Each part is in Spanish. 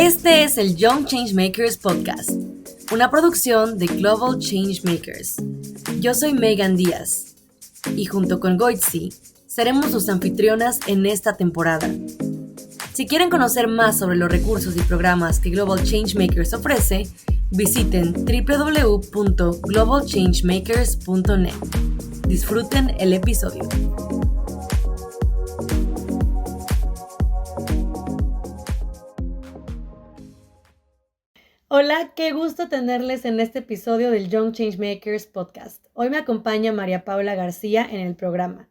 Este es el Young Changemakers Podcast, una producción de Global Changemakers. Yo soy Megan Díaz y junto con Goitzi seremos sus anfitrionas en esta temporada. Si quieren conocer más sobre los recursos y programas que Global Changemakers ofrece, visiten www.globalchangemakers.net. Disfruten el episodio. Hola, qué gusto tenerles en este episodio del Young Changemakers Podcast. Hoy me acompaña María Paula García en el programa.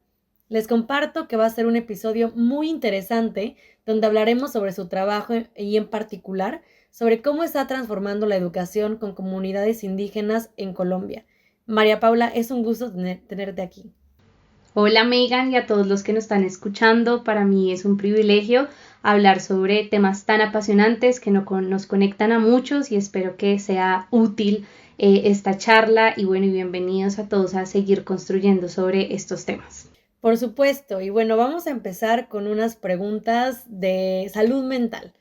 Les comparto que va a ser un episodio muy interesante donde hablaremos sobre su trabajo y en particular sobre cómo está transformando la educación con comunidades indígenas en Colombia. María Paula, es un gusto tenerte aquí. Hola Megan y a todos los que nos están escuchando. Para mí es un privilegio hablar sobre temas tan apasionantes que nos conectan a muchos y espero que sea útil esta charla y bienvenidos a todos a seguir construyendo sobre estos temas. Por supuesto, y vamos a empezar con unas preguntas de salud mental.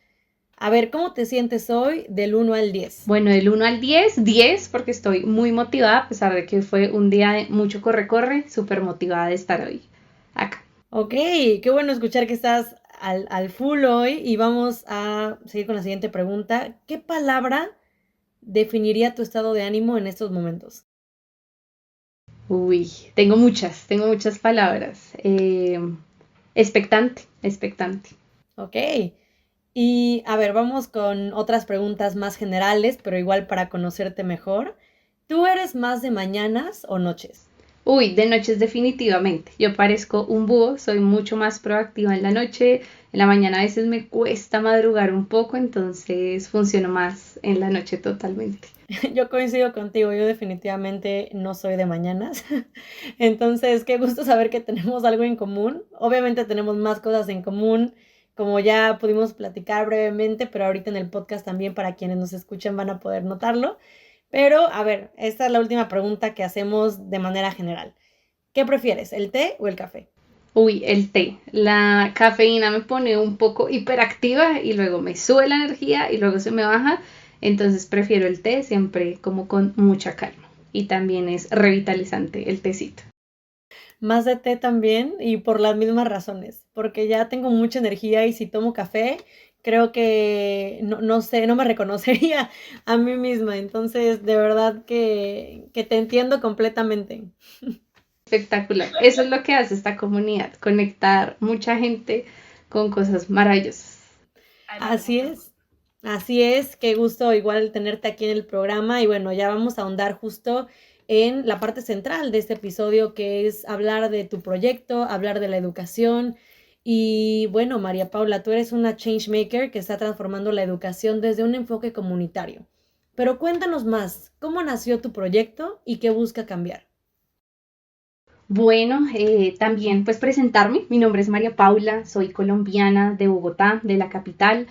A ver, ¿cómo te sientes hoy del 1 al 10? Bueno, del 1 al 10, 10 porque estoy muy motivada, a pesar de que fue un día de mucho corre-corre, súper motivada de estar hoy acá. Ok, qué bueno escuchar que estás al full hoy y vamos a seguir con la siguiente pregunta. ¿Qué palabra definiría tu estado de ánimo en estos momentos? Uy, tengo muchas palabras. Expectante. Ok. Y a ver, vamos con otras preguntas más generales, pero igual para conocerte mejor. ¿Tú eres más de mañanas o noches? Uy, de noches definitivamente. Yo parezco un búho, soy mucho más proactiva en la noche. En la mañana a veces me cuesta madrugar un poco, entonces funciono más en la noche totalmente. Yo coincido contigo, yo definitivamente no soy de mañanas. Entonces, qué gusto saber que tenemos algo en común. Obviamente tenemos más cosas en común, como ya pudimos platicar brevemente, pero ahorita en el podcast también para quienes nos escuchen van a poder notarlo. Pero, a ver, esta es la última pregunta que hacemos de manera general. ¿Qué prefieres, el té o el café? Uy, el té. La cafeína me pone un poco hiperactiva y luego me sube la energía y luego se me baja. Entonces prefiero el té siempre como con mucha calma. Y también es revitalizante el tecito. Más de té también y por las mismas razones, porque ya tengo mucha energía y si tomo café, creo que no sé, no me reconocería a mí misma. Entonces, de verdad que te entiendo completamente. Espectacular. Eso es lo que hace esta comunidad, conectar mucha gente con cosas maravillosas. Así es, qué gusto igual tenerte aquí en el programa y ya vamos a ahondar justo en la parte central de este episodio que es hablar de tu proyecto, hablar de la educación y María Paula, tú eres una changemaker que está transformando la educación desde un enfoque comunitario. Pero cuéntanos más, ¿cómo nació tu proyecto y qué busca cambiar? Bueno, también pues presentarme. Mi nombre es María Paula, soy colombiana de Bogotá, de la capital.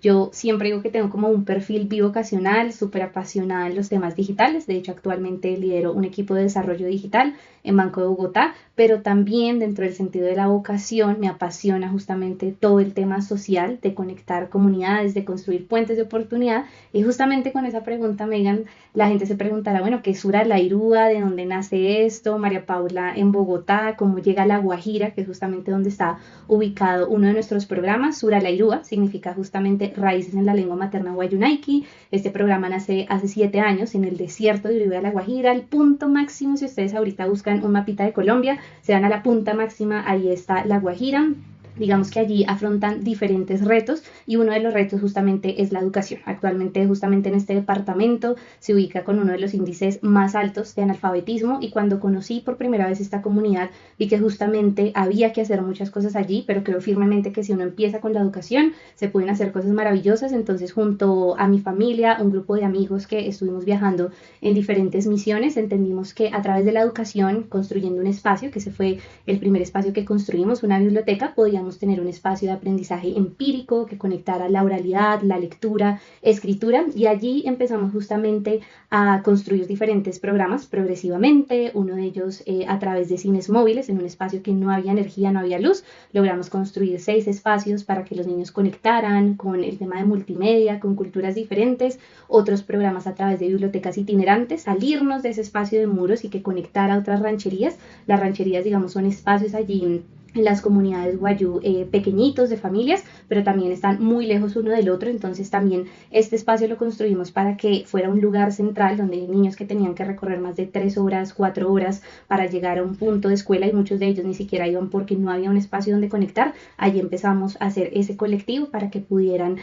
Yo siempre digo que tengo como un perfil bivocacional, súper apasionada en los temas digitales. De hecho, actualmente lidero un equipo de desarrollo digital en Banco de Bogotá, pero también dentro del sentido de la vocación me apasiona justamente todo el tema social, de conectar comunidades, de construir puentes de oportunidad. Y justamente con esa pregunta, Megan, la gente se preguntará, ¿qué es Sura la Irúa? ¿De dónde nace esto? María Paula en Bogotá, ¿cómo llega a La Guajira? Que es justamente donde está ubicado uno de nuestros programas. Sura la Irúa significa justamente raíces en la lengua materna guayunaiki. Este programa nace hace 7 años en el desierto de Uribe de La Guajira. El punto máximo, si ustedes ahorita buscan un mapita de Colombia, se van a la punta máxima, ahí está La Guajira. Digamos que allí afrontan diferentes retos y uno de los retos justamente es la educación. Actualmente justamente en este departamento se ubica con uno de los índices más altos de analfabetismo y cuando conocí por primera vez esta comunidad vi que justamente había que hacer muchas cosas allí, pero creo firmemente que si uno empieza con la educación se pueden hacer cosas maravillosas. Entonces junto a mi familia, un grupo de amigos que estuvimos viajando en diferentes misiones, entendimos que a través de la educación, construyendo un espacio, que ese fue el primer espacio que construimos, una biblioteca, podíamos queríamos tener un espacio de aprendizaje empírico que conectara la oralidad, la lectura, escritura, y allí empezamos justamente a construir diferentes programas progresivamente, uno de ellos a través de cines móviles, en un espacio que no había energía, no había luz, logramos construir 6 espacios para que los niños conectaran con el tema de multimedia, con culturas diferentes, otros programas a través de bibliotecas itinerantes, salirnos de ese espacio de muros y que conectara a otras rancherías. Las rancherías, digamos, son espacios allí en las comunidades wayú pequeñitos de familias, pero también están muy lejos uno del otro, entonces también este espacio lo construimos para que fuera un lugar central donde hay niños que tenían que recorrer más de 3 horas, 4 horas para llegar a un punto de escuela y muchos de ellos ni siquiera iban porque no había un espacio donde conectar. Allí empezamos a hacer ese colectivo para que pudieran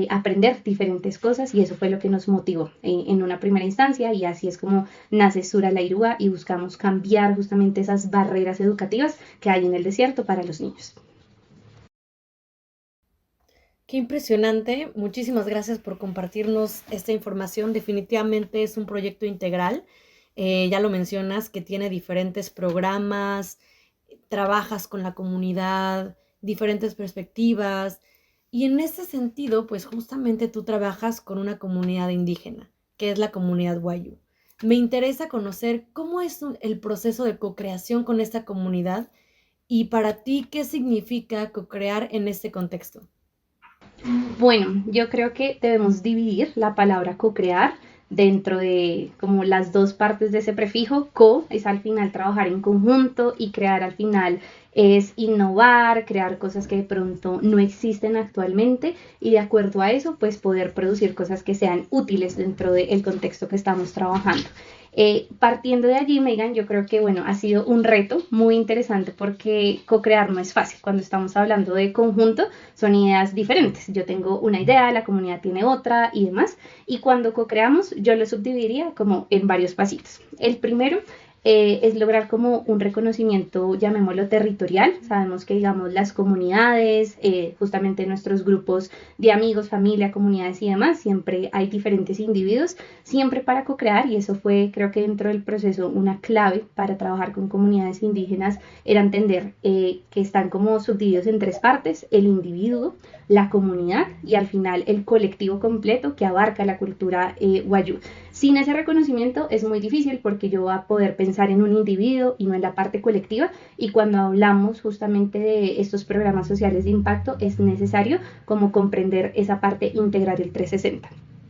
aprender diferentes cosas y eso fue lo que nos motivó en una primera instancia y así es como nace Sura la Irúa y buscamos cambiar justamente esas barreras educativas que hay en el desierto para los niños. Qué impresionante. Muchísimas gracias por compartirnos esta información. Definitivamente es un proyecto integral. Ya lo mencionas, que tiene diferentes programas, trabajas con la comunidad, diferentes perspectivas. Y en ese sentido, pues justamente tú trabajas con una comunidad indígena, que es la comunidad Wayuu. Me interesa conocer cómo es el proceso de co-creación con esta comunidad. Y para ti, ¿qué significa co-crear en este contexto? Bueno, yo creo que debemos dividir la palabra co-crear dentro de como las dos partes de ese prefijo. Co es al final trabajar en conjunto y crear al final es innovar, crear cosas que de pronto no existen actualmente y de acuerdo a eso pues poder producir cosas que sean útiles dentro del contexto que estamos trabajando. Partiendo de allí, Megan, yo creo que bueno, ha sido un reto muy interesante porque co-crear no es fácil. Cuando estamos hablando de conjunto, son ideas diferentes. Yo tengo una idea, la comunidad tiene otra y demás. Y cuando co-creamos, yo lo subdividiría como en varios pasitos. El primero es lograr como un reconocimiento, llamémoslo territorial. Sabemos que, digamos, las comunidades, justamente nuestros grupos de amigos, familia, comunidades y demás, siempre hay diferentes individuos, siempre para co-crear, y eso fue, creo que dentro del proceso, una clave para trabajar con comunidades indígenas, era entender que están como subdivididos en 3 partes: el individuo, la comunidad y al final el colectivo completo que abarca la cultura wayuu. Sin ese reconocimiento es muy difícil porque yo voy a poder pensar en un individuo y no en la parte colectiva, y cuando hablamos justamente de estos programas sociales de impacto es necesario como comprender esa parte integral del 360.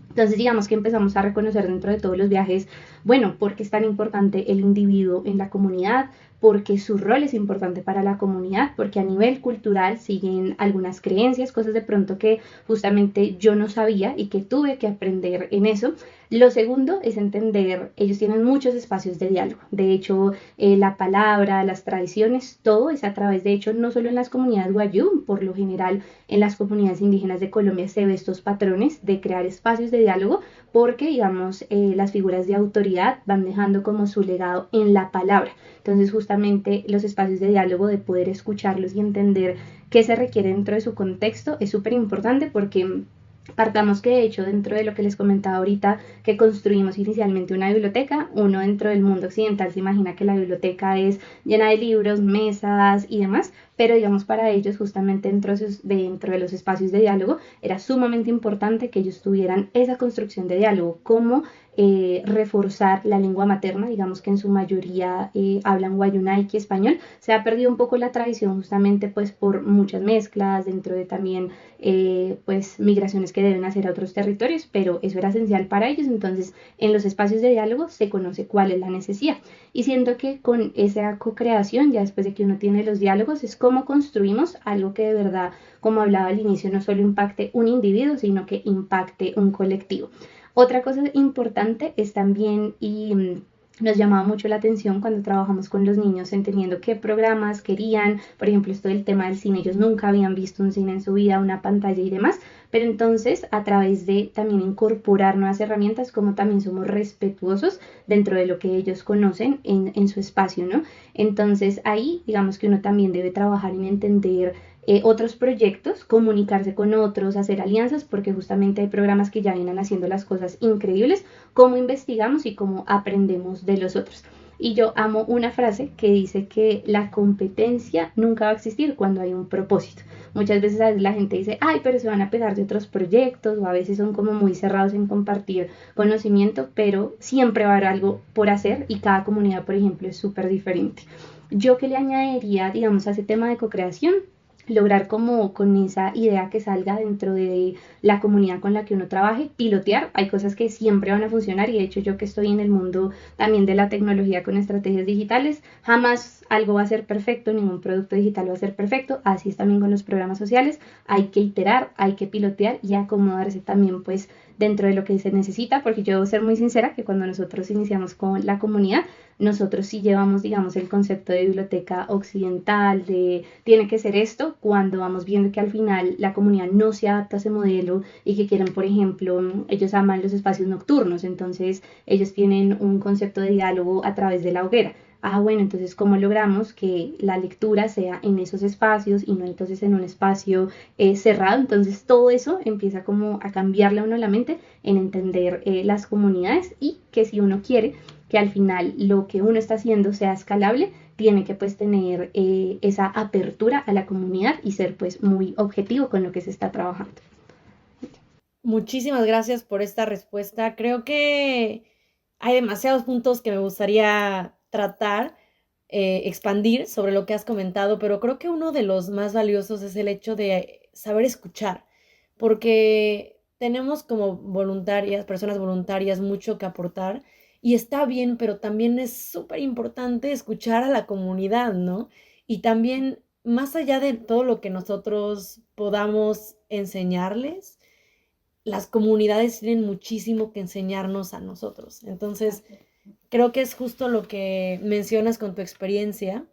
Entonces digamos que empezamos a reconocer dentro de todos los viajes, bueno, ¿por qué es tan importante el individuo en la comunidad? Porque su rol es importante para la comunidad, porque a nivel cultural siguen algunas creencias, cosas de pronto que justamente yo no sabía y que tuve que aprender en eso. Lo segundo es entender, ellos tienen muchos espacios de diálogo. De hecho, la palabra, las tradiciones, todo es a través, de hecho, no solo en las comunidades wayuu, por lo general en las comunidades indígenas de Colombia se ve estos patrones de crear espacios de diálogo, porque, digamos, las figuras de autoridad van dejando como su legado en la palabra. Entonces, justamente los espacios de diálogo, de poder escucharlos y entender qué se requiere dentro de su contexto, es súper importante porque partamos que de hecho dentro de lo que les comentaba ahorita, que construimos inicialmente una biblioteca, uno dentro del mundo occidental se imagina que la biblioteca es llena de libros, mesas y demás, pero digamos para ellos justamente dentro de los espacios de diálogo era sumamente importante que ellos tuvieran esa construcción de diálogo, como reforzar la lengua materna, digamos que en su mayoría hablan guayunaiki español. Se ha perdido un poco la tradición justamente pues por muchas mezclas, dentro de también pues migraciones que deben hacer a otros territorios, pero eso era esencial para ellos. Entonces en los espacios de diálogo se conoce cuál es la necesidad, y siento que con esa co-creación, ya después de que uno tiene los diálogos, es cómo construimos algo que de verdad, como hablaba al inicio, no solo impacte un individuo, sino que impacte un colectivo. Otra cosa importante es también, y nos llamaba mucho la atención cuando trabajamos con los niños, entendiendo qué programas querían, por ejemplo, esto del tema del cine, ellos nunca habían visto un cine en su vida, una pantalla y demás, pero entonces a través de también incorporar nuevas herramientas, como también somos respetuosos dentro de lo que ellos conocen en su espacio, ¿no? Entonces ahí digamos que uno también debe trabajar en entender otros proyectos, comunicarse con otros, hacer alianzas, porque justamente hay programas que ya vienen haciendo las cosas increíbles, cómo investigamos y cómo aprendemos de los otros. Y yo amo una frase que dice que la competencia nunca va a existir cuando hay un propósito. Muchas veces a veces la gente dice, ay, pero se van a pegar de otros proyectos, o a veces son como muy cerrados en compartir conocimiento, pero siempre va a haber algo por hacer y cada comunidad, por ejemplo, es súper diferente. Yo que le añadiría, digamos, a ese tema de co-creación, lograr como con esa idea que salga dentro de la comunidad con la que uno trabaje, pilotear, hay cosas que siempre van a funcionar y de hecho yo que estoy en el mundo también de la tecnología con estrategias digitales, jamás algo va a ser perfecto, ningún producto digital va a ser perfecto, así es también con los programas sociales, hay que iterar, hay que pilotear y acomodarse también pues dentro de lo que se necesita, porque yo debo ser muy sincera que cuando nosotros iniciamos con la comunidad, nosotros sí llevamos, digamos, el concepto de biblioteca occidental, de tiene que ser esto, cuando vamos viendo que al final la comunidad no se adapta a ese modelo y que quieren, por ejemplo, ellos aman los espacios nocturnos, entonces ellos tienen un concepto de diálogo a través de la hoguera. Ah, bueno, entonces, ¿cómo logramos que la lectura sea en esos espacios y no entonces en un espacio cerrado? Entonces, todo eso empieza como a cambiarle a uno la mente en entender las comunidades y que si uno quiere que al final lo que uno está haciendo sea escalable, tiene que pues tener esa apertura a la comunidad y ser pues muy objetivo con lo que se está trabajando. Muchísimas gracias por esta respuesta. Creo que hay demasiados puntos que me gustaría tratar, expandir sobre lo que has comentado, pero creo que uno de los más valiosos es el hecho de saber escuchar, porque tenemos como voluntarias, personas voluntarias, mucho que aportar y está bien, pero también es súper importante escuchar a la comunidad, ¿no? Y también, más allá de todo lo que nosotros podamos enseñarles, las comunidades tienen muchísimo que enseñarnos a nosotros. Entonces, creo que es justo lo que mencionas con tu experiencia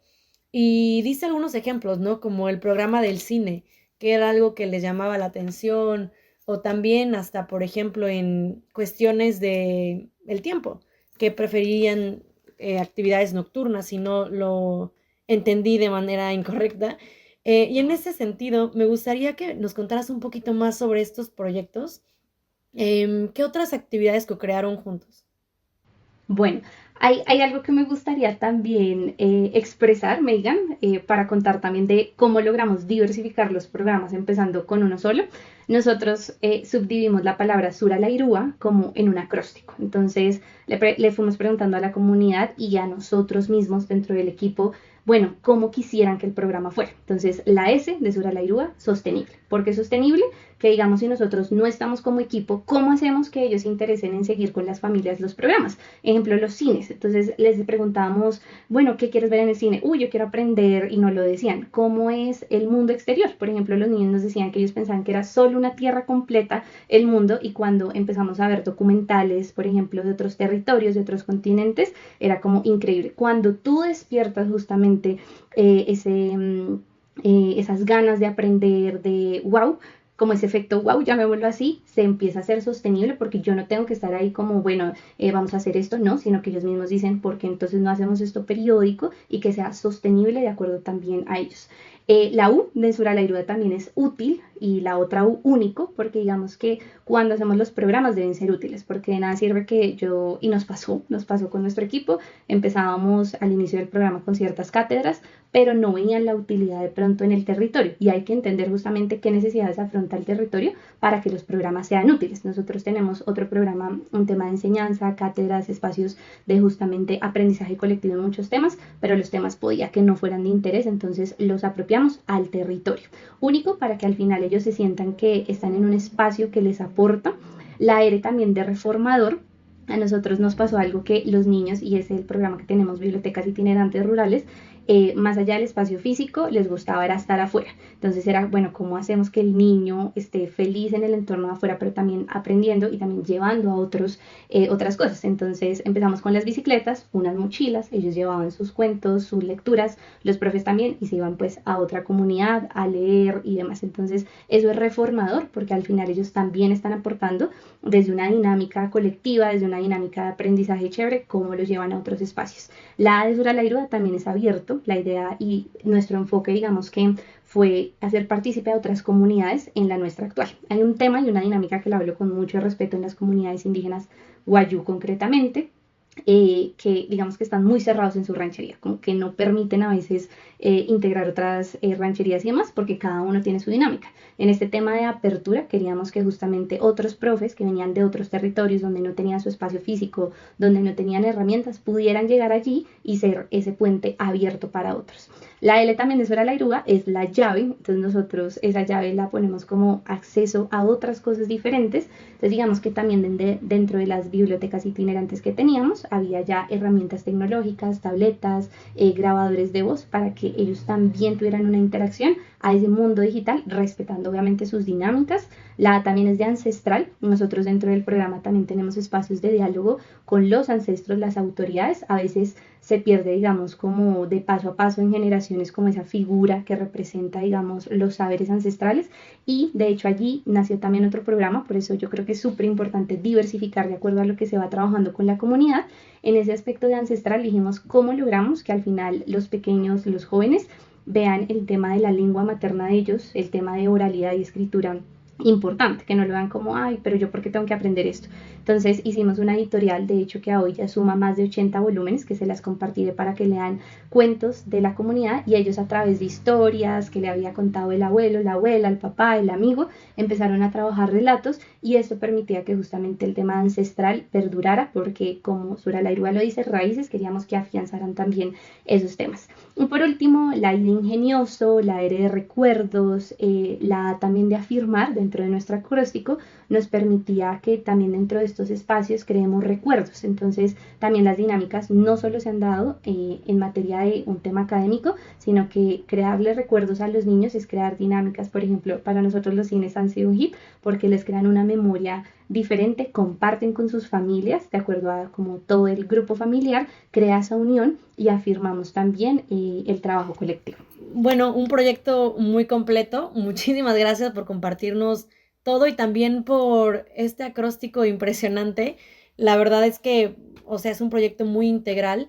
y dice algunos ejemplos, ¿no? Como el programa del cine, que era algo que les llamaba la atención, o también hasta, por ejemplo, en cuestiones de el tiempo, que preferían actividades nocturnas, si no lo entendí de manera incorrecta. Y en ese sentido, me gustaría que nos contaras un poquito más sobre estos proyectos. ¿Qué otras actividades co-crearon juntos? Bueno, hay algo que me gustaría también expresar, Megan, para contar también de cómo logramos diversificar los programas empezando con uno solo. Nosotros subdividimos la palabra Sura la Irúa como en un acróstico. Entonces le fuimos preguntando a la comunidad y a nosotros mismos dentro del equipo, bueno, cómo quisieran que el programa fuera. Entonces la S de Sura la Irúa, sostenible. ¿Por qué sostenible? Que digamos si nosotros no estamos como equipo, ¿cómo hacemos que ellos se interesen en seguir con las familias los programas? Ejemplo, los cines. Entonces les preguntábamos, bueno, ¿qué quieres ver en el cine? Uy, yo quiero aprender y no lo decían. ¿Cómo es el mundo exterior? Por ejemplo, los niños nos decían que ellos pensaban que era solo una tierra completa el mundo y cuando empezamos a ver documentales, por ejemplo, de otros territorios, de otros continentes, era como increíble. Cuando tú despiertas justamente esas ganas de aprender, de wow, como ese efecto, wow, ya me vuelvo así, se empieza a ser sostenible porque yo no tengo que estar ahí como, bueno, vamos a hacer esto, no, sino que ellos mismos dicen, porque entonces no hacemos esto periódico y que sea sostenible de acuerdo también a ellos. La U de Sura la Irúa también es útil y la otra U único, porque digamos que cuando hacemos los programas deben ser útiles, porque de nada sirve que yo, y nos pasó con nuestro equipo, empezábamos al inicio del programa con ciertas cátedras, pero no veían la utilidad de pronto en el territorio y hay que entender justamente qué necesidades afronta el territorio para que los programas sean útiles. Nosotros tenemos otro programa, un tema de enseñanza, cátedras, espacios de justamente aprendizaje colectivo en muchos temas, pero los temas podía que no fueran de interés, entonces los apropiamos al territorio. Único para que al final ellos se sientan que están en un espacio que les aporta. La R también de reformador. A nosotros nos pasó algo que los niños, y es el programa que tenemos, Bibliotecas Itinerantes Rurales, más allá del espacio físico, les gustaba era estar afuera. Entonces era, bueno, ¿cómo hacemos que el niño esté feliz en el entorno de afuera, pero también aprendiendo y también llevando a otros otras cosas? Entonces empezamos con las bicicletas, unas mochilas, ellos llevaban sus cuentos, sus lecturas, los profes también, y se iban pues a otra comunidad a leer y demás. Entonces eso es reformador, porque al final ellos también están aportando desde una dinámica colectiva, desde una dinámica de aprendizaje chévere, cómo los llevan a otros espacios. La A de Sura la Irúa también es abierto, la idea y nuestro enfoque, digamos que fue hacer partícipe a otras comunidades en la nuestra actual. Hay un tema y una dinámica que la hablo con mucho respeto en las comunidades indígenas Wayuu concretamente, que digamos que están muy cerrados en su ranchería, como que no permiten a veces integrar otras rancherías y demás, porque cada uno tiene su dinámica. En este tema de apertura queríamos que justamente otros profes que venían de otros territorios donde no tenían su espacio físico, donde no tenían herramientas, pudieran llegar allí y ser ese puente abierto para otros. La L también de Suera la Iruga es la llave, entonces nosotros esa llave la ponemos como acceso a otras cosas diferentes. Entonces digamos que también dentro de las bibliotecas itinerantes que teníamos había ya herramientas tecnológicas, tabletas, grabadores de voz para que ellos también tuvieran una interacción a ese mundo digital, respetando obviamente sus dinámicas. La A también es de ancestral. Nosotros dentro del programa también tenemos espacios de diálogo con los ancestros, las autoridades. A veces se pierde, digamos, como de paso a paso en generaciones, como esa figura que representa, digamos, los saberes ancestrales. Y de hecho allí nació también otro programa, por eso yo creo que es súper importante diversificar de acuerdo a lo que se va trabajando con la comunidad. En ese aspecto de ancestral dijimos cómo logramos que al final los pequeños, los jóvenes, vean el tema de la lengua materna de ellos, el tema de oralidad y escritura importante, que no lo vean como, ay, pero yo por qué tengo que aprender esto. Entonces hicimos una editorial, de hecho que hoy ya suma más de 80 volúmenes, que se las compartiré para que lean cuentos de la comunidad, y ellos a través de historias que le había contado el abuelo, la abuela, el papá, el amigo, empezaron a trabajar relatos, y esto permitía que justamente el tema ancestral perdurara, porque como Sura la Iruga lo dice, raíces, queríamos que afianzaran también esos temas. Y por último, la I de ingenioso, la R de recuerdos, la A también de afirmar dentro de nuestro acróstico, nos permitía que también dentro de estos espacios creemos recuerdos. Entonces también las dinámicas no solo se han dado en materia de un tema académico, sino que crearle recuerdos a los niños es crear dinámicas. Por ejemplo, para nosotros los cines han sido un hit porque les crean una memoria diferente, comparten con sus familias, de acuerdo a como todo el grupo familiar, crea esa unión y afirmamos también el trabajo colectivo. Bueno, un proyecto muy completo. Muchísimas gracias por compartirnos todo y también por este acróstico impresionante. La verdad es que, o sea, es un proyecto muy integral.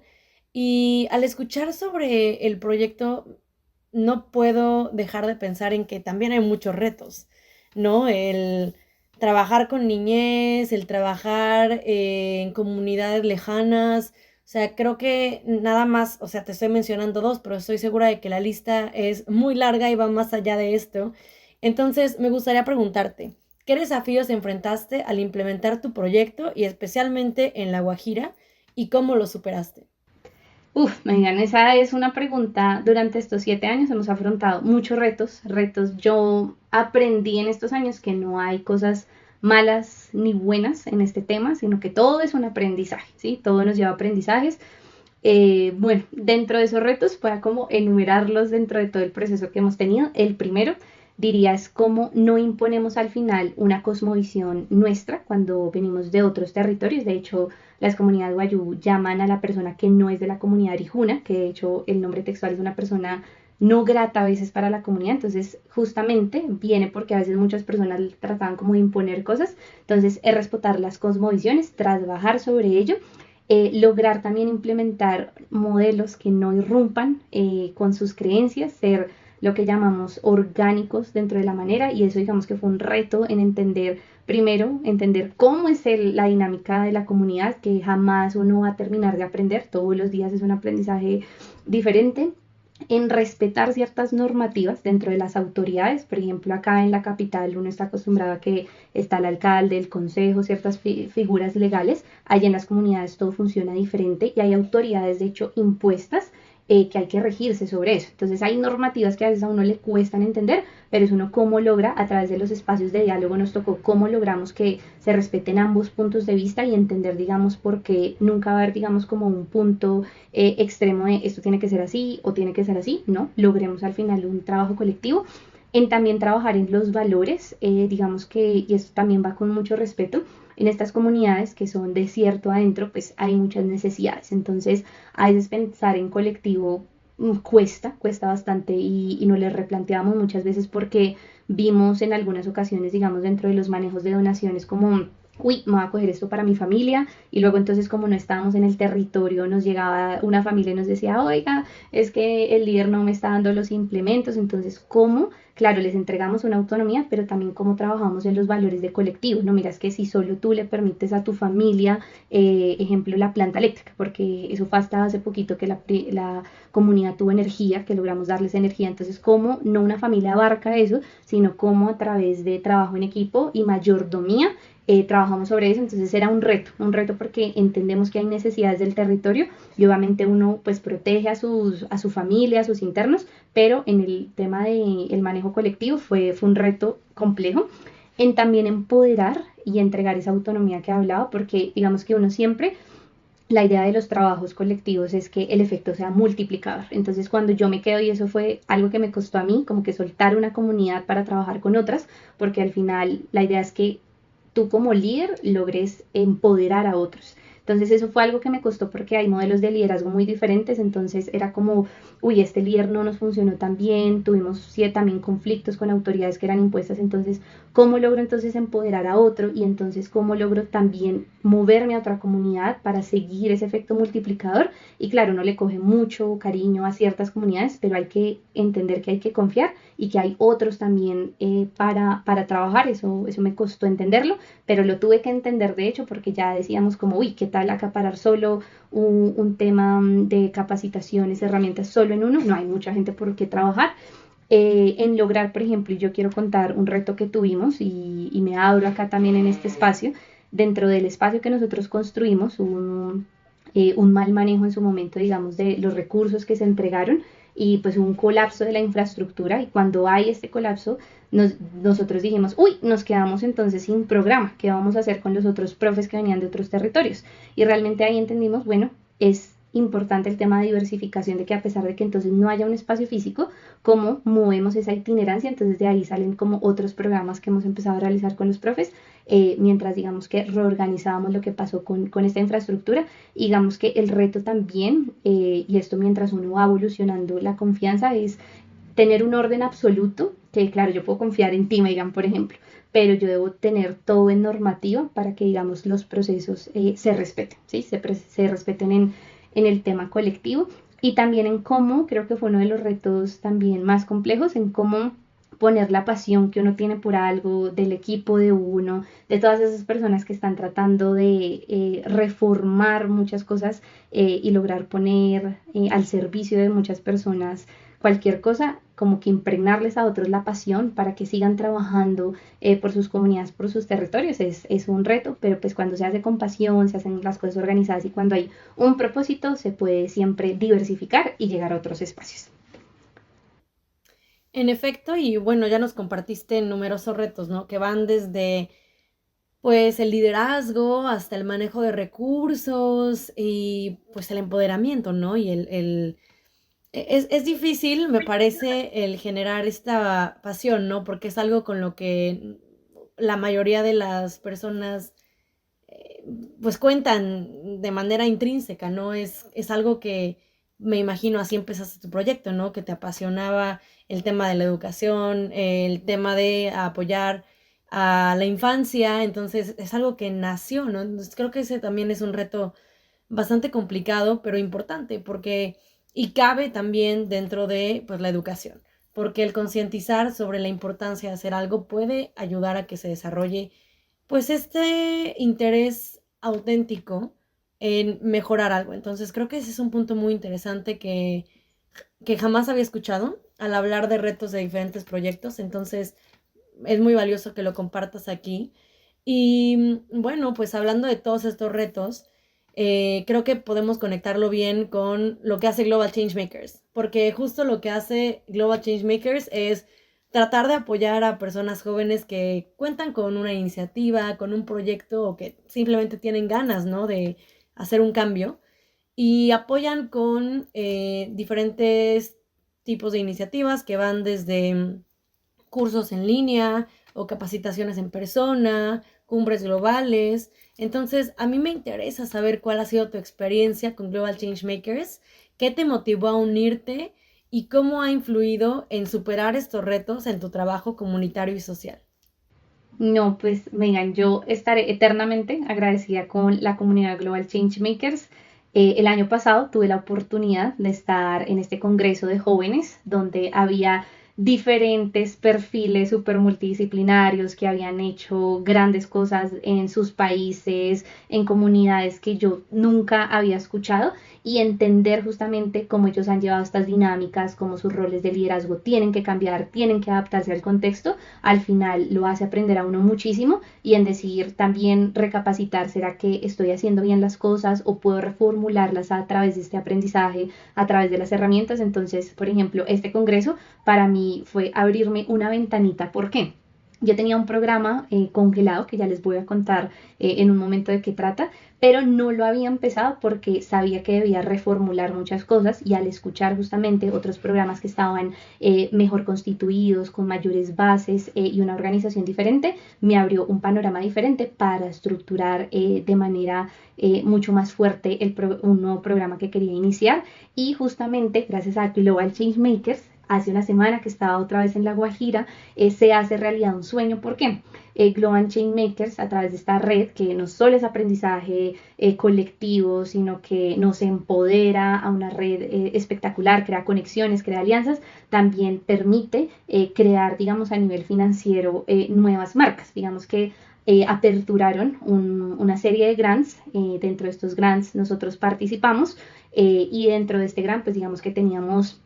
Y al escuchar sobre el proyecto, no puedo dejar de pensar en que también hay muchos retos, ¿no? El trabajar con niñez, el trabajar en comunidades lejanas. O sea, creo que nada más, o sea, te estoy mencionando dos, pero estoy segura de que la lista es muy larga y va más allá de esto. Entonces, me gustaría preguntarte, ¿qué desafíos enfrentaste al implementar tu proyecto y especialmente en La Guajira y cómo lo superaste? Uf, Megan, esa es una pregunta. Durante estos 7 años hemos afrontado muchos retos. Yo aprendí en estos años que no hay cosas malas ni buenas en este tema, sino que todo es un aprendizaje, ¿sí? Todo nos lleva a aprendizajes. Bueno, dentro de esos retos, para como enumerarlos dentro de todo el proceso que hemos tenido, el primero diría es cómo no imponemos al final una cosmovisión nuestra cuando venimos de otros territorios. De hecho, las comunidades Wayuu llaman a la persona que no es de la comunidad Arijuna, que de hecho el nombre textual es una persona no grata a veces para la comunidad. Entonces justamente viene porque a veces muchas personas trataban como de imponer cosas. Entonces es respetar las cosmovisiones, trabajar sobre ello, lograr también implementar modelos que no irrumpan con sus creencias, ser lo que llamamos orgánicos dentro de la manera, y eso digamos que fue un reto en entender, primero, entender cómo es la dinámica de la comunidad, que jamás uno va a terminar de aprender, todos los días es un aprendizaje diferente, en respetar ciertas normativas dentro de las autoridades. Por ejemplo, acá en la capital uno está acostumbrado a que está el alcalde, el consejo, ciertas figuras legales. Allá en las comunidades todo funciona diferente y hay autoridades de hecho impuestas, que hay que regirse sobre eso. Entonces hay normativas que a veces a uno le cuestan entender, pero es uno cómo logra, a través de los espacios de diálogo nos tocó cómo logramos que se respeten ambos puntos de vista y entender, digamos, por qué nunca va a haber, digamos, como un punto extremo de esto tiene que ser así o tiene que ser así, ¿no? Logremos al final un trabajo colectivo. En también trabajar en los valores, digamos que, y esto también va con mucho respeto, en estas comunidades que son desierto adentro, pues hay muchas necesidades. Entonces, a veces pensar en colectivo cuesta bastante, y nos les replanteamos muchas veces porque vimos en algunas ocasiones, digamos, dentro de los manejos de donaciones como uy, me voy a coger esto para mi familia, y luego entonces como no estábamos en el territorio, nos llegaba una familia y nos decía, oiga, es que el líder no me está dando los implementos. Entonces, ¿cómo claro, les entregamos una autonomía, pero también cómo trabajamos en los valores de colectivo. No, mira, es que si solo tú le permites a tu familia, ejemplo, la planta eléctrica, porque eso fue hasta hace poquito que la comunidad tuvo energía, que logramos darles energía. Entonces, cómo no una familia abarca eso, sino cómo a través de trabajo en equipo y mayordomía trabajamos sobre eso. Entonces era un reto porque entendemos que hay necesidades del territorio y obviamente uno pues protege a su familia, a sus internos, pero en el tema del manejo colectivo fue un reto complejo en también empoderar y entregar esa autonomía que he hablado, porque digamos que uno siempre, la idea de los trabajos colectivos es que el efecto sea multiplicador. Entonces, cuando yo me quedo, y eso fue algo que me costó a mí, como que soltar una comunidad para trabajar con otras, porque al final la idea es que tú como líder logres empoderar a otros. Entonces eso fue algo que me costó porque hay modelos de liderazgo muy diferentes, entonces era como, uy, este líder no nos funcionó tan bien, tuvimos sí, también conflictos con autoridades que eran impuestas, entonces, ¿cómo logro entonces empoderar a otro? Y entonces, ¿cómo logro también moverme a otra comunidad para seguir ese efecto multiplicador? Y claro, uno le coge mucho cariño a ciertas comunidades, pero hay que entender que hay que confiar y que hay otros también para trabajar, eso me costó entenderlo, pero lo tuve que entender de hecho porque ya decíamos como, uy, ¿qué tal acaparar solo un tema de capacitaciones, herramientas solo en uno? No hay mucha gente por qué trabajar. En lograr, por ejemplo, y yo quiero contar un reto que tuvimos y me abro acá también en este espacio, dentro del espacio que nosotros construimos, un mal manejo en su momento, digamos, de los recursos que se entregaron y pues un colapso de la infraestructura y cuando hay este colapso nosotros dijimos, uy, nos quedamos entonces sin programa, ¿qué vamos a hacer con los otros profes que venían de otros territorios? Y realmente ahí entendimos, bueno, es importante el tema de diversificación, de que a pesar de que entonces no haya un espacio físico, cómo movemos esa itinerancia, entonces de ahí salen como otros programas que hemos empezado a realizar con los profes, mientras digamos que reorganizábamos lo que pasó con esta infraestructura, y digamos que el reto también, y esto mientras uno va evolucionando la confianza, es tener un orden absoluto, que claro, yo puedo confiar en ti, Megan, por ejemplo, pero yo debo tener todo en normativa para que, digamos, los procesos se respeten, ¿sí? Se respeten en el tema colectivo y también en cómo, creo que fue uno de los retos también más complejos, en cómo poner la pasión que uno tiene por algo, del equipo de uno, de todas esas personas que están tratando de reformar muchas cosas y lograr poner al servicio de muchas personas cualquier cosa, como que impregnarles a otros la pasión para que sigan trabajando por sus comunidades, por sus territorios, es un reto, pero pues cuando se hace con pasión, se hacen las cosas organizadas y cuando hay un propósito, se puede siempre diversificar y llegar a otros espacios. En efecto, y bueno, ya nos compartiste numerosos retos, ¿no? Que van desde, pues, el liderazgo hasta el manejo de recursos y, pues, el empoderamiento, ¿no? Y es difícil, me parece, el generar esta pasión, ¿no? Porque es algo con lo que la mayoría de las personas eh, pues cuentan de manera intrínseca, ¿no? Es algo que me imagino así empezaste tu proyecto, ¿no? Que te apasionaba el tema de la educación, el tema de apoyar a la infancia, entonces es algo que nació, ¿no? Entonces creo que ese también es un reto bastante complicado, pero importante, porque y cabe también dentro de pues la educación, porque el concientizar sobre la importancia de hacer algo puede ayudar a que se desarrolle pues este interés auténtico en mejorar algo. Entonces creo que ese es un punto muy interesante que jamás había escuchado al hablar de retos de diferentes proyectos. Entonces es muy valioso que lo compartas aquí. Y bueno, pues hablando de todos estos retos, creo que podemos conectarlo bien con lo que hace Global Changemakers, porque justo lo que hace Global Changemakers es tratar de apoyar a personas jóvenes que cuentan con una iniciativa, con un proyecto o que simplemente tienen ganas, ¿no? De hacer un cambio y apoyan con diferentes tipos de iniciativas que van desde cursos en línea o capacitaciones en persona, cumbres globales. Entonces, a mí me interesa saber cuál ha sido tu experiencia con Global Changemakers, qué te motivó a unirte y cómo ha influido en superar estos retos en tu trabajo comunitario y social. No, pues vengan, yo estaré eternamente agradecida con la comunidad Global Changemakers. El año pasado tuve la oportunidad de estar en este congreso de jóvenes donde había diferentes perfiles súper multidisciplinarios que habían hecho grandes cosas en sus países, en comunidades que yo nunca había escuchado y entender justamente cómo ellos han llevado estas dinámicas, cómo sus roles de liderazgo tienen que cambiar, tienen que adaptarse al contexto, al final lo hace aprender a uno muchísimo y en decidir también recapacitar, ¿será que estoy haciendo bien las cosas o puedo reformularlas a través de este aprendizaje, a través de las herramientas? Entonces, por ejemplo, este congreso para mí fue abrirme una ventanita. ¿Por qué? Yo tenía un programa congelado que ya les voy a contar en un momento de qué trata, pero no lo había empezado porque sabía que debía reformular muchas cosas y al escuchar justamente otros programas que estaban mejor constituidos, con mayores bases y una organización diferente, me abrió un panorama diferente para estructurar de manera mucho más fuerte un nuevo programa que quería iniciar y justamente gracias a Global Changemakers hace una semana que estaba otra vez en La Guajira, se hace realidad un sueño. ¿Por qué? Global Changemakers, a través de esta red, que no solo es aprendizaje colectivo, sino que nos empodera a una red espectacular, crea conexiones, crea alianzas, también permite crear, digamos, a nivel financiero nuevas marcas. Digamos que aperturaron una serie de grants. Dentro de estos grants nosotros participamos y dentro de este grant, pues digamos que teníamos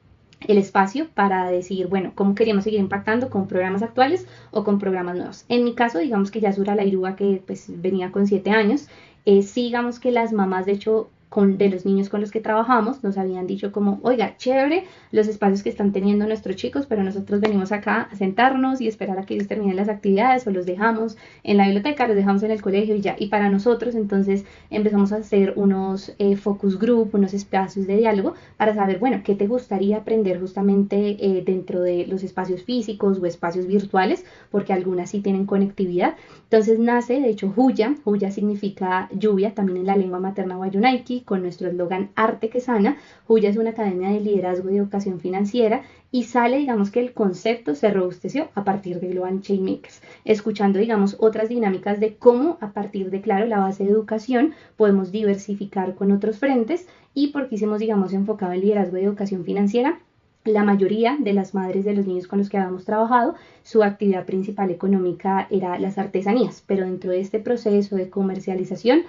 el espacio para decidir, bueno, cómo queríamos seguir impactando con programas actuales o con programas nuevos. En mi caso, digamos que ya Sura la Irúa, que pues venía con 7 años, sí, digamos que las mamás, de hecho, de los niños con los que trabajamos, nos habían dicho como, oiga, chévere los espacios que están teniendo nuestros chicos, pero nosotros venimos acá a sentarnos y esperar a que ellos terminen las actividades o los dejamos en la biblioteca, los dejamos en el colegio y ya. Y para nosotros, entonces, empezamos a hacer unos focus group, unos espacios de diálogo para saber, bueno, qué te gustaría aprender justamente dentro de los espacios físicos o espacios virtuales, porque algunas sí tienen conectividad. Entonces nace, de hecho, Huya. Huya significa lluvia, también en la lengua materna wayunaiki, con nuestro eslogan Arte que Sana. Huya es una academia de liderazgo y educación financiera y sale, digamos que el concepto se robusteció a partir de Global Changemakers, escuchando, digamos, otras dinámicas de cómo a partir de, claro, la base de educación podemos diversificar con otros frentes y porque hicimos, digamos, enfocado en liderazgo y educación financiera. La mayoría de las madres de los niños con los que habíamos trabajado, su actividad principal económica era las artesanías, pero dentro de este proceso de comercialización,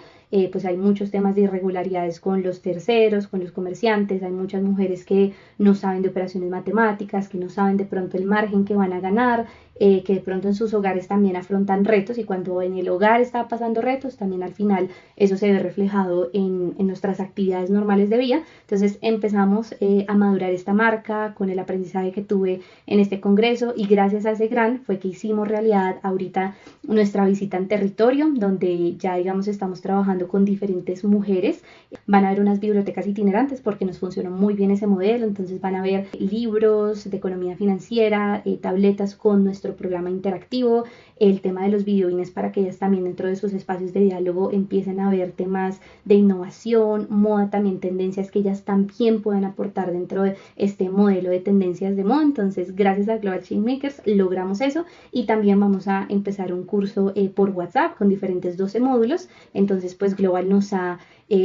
pues hay muchos temas de irregularidades con los terceros, con los comerciantes, hay muchas mujeres que no saben de operaciones matemáticas, que no saben de pronto el margen que van a ganar, que de pronto en sus hogares también afrontan retos y cuando en el hogar está pasando retos, también al final eso se ve reflejado en nuestras actividades normales de vida. Entonces empezamos a madurar esta marca con el aprendizaje que tuve en este congreso y gracias a ese gran fue que hicimos realidad ahorita nuestra visita en territorio, donde ya digamos estamos trabajando con diferentes mujeres. Van a haber unas bibliotecas itinerantes porque nos funcionó muy bien ese modelo, entonces van a haber libros de economía financiera, tabletas con nuestro programa interactivo, el tema de los videoines para que ellas también dentro de sus espacios de diálogo empiecen a ver temas de innovación, moda, también tendencias que ellas también puedan aportar dentro de este modelo de tendencias de moda. Entonces, gracias a Global Changemakers logramos eso y también vamos a empezar un curso por WhatsApp con diferentes 12 módulos. Entonces, pues Global nos ha